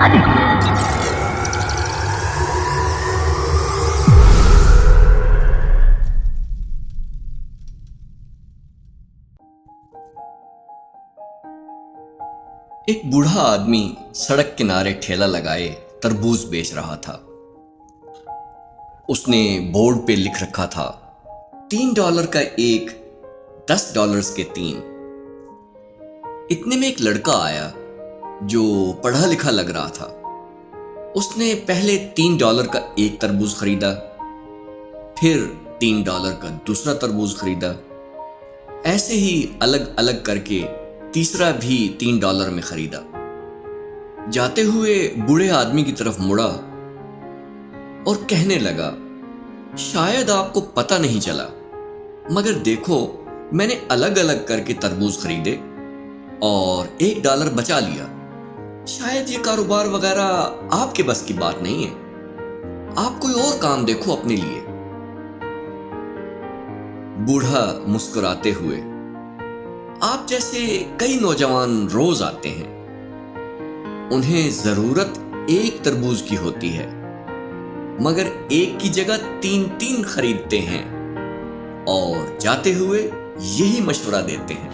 ایک بوڑھا آدمی سڑک کنارے ٹھیلا لگائے تربوز بیچ رہا تھا۔ اس نے بورڈ پہ لکھ رکھا تھا $3 کا ایک، $10 کے 3۔ اتنے میں ایک لڑکا آیا جو پڑھا لکھا لگ رہا تھا۔ اس نے پہلے $3 کا ایک تربوز خریدا، پھر $3 کا دوسرا تربوز خریدا، ایسے ہی الگ الگ کر کے تیسرا بھی $3 میں خریدا۔ جاتے ہوئے بوڑھے آدمی کی طرف مڑا اور کہنے لگا، شاید آپ کو پتہ نہیں چلا، مگر دیکھو میں نے الگ الگ کر کے تربوز خریدے اور $1 بچا لیا۔ شاید یہ کاروبار وغیرہ آپ کے بس کی بات نہیں ہے، آپ کوئی اور کام دیکھو اپنے لیے۔ بوڑھا مسکراتے ہوئے، آپ جیسے کئی نوجوان روز آتے ہیں، انہیں ضرورت ایک تربوز کی ہوتی ہے، مگر ایک کی جگہ 3 خریدتے ہیں اور جاتے ہوئے یہی مشورہ دیتے ہیں۔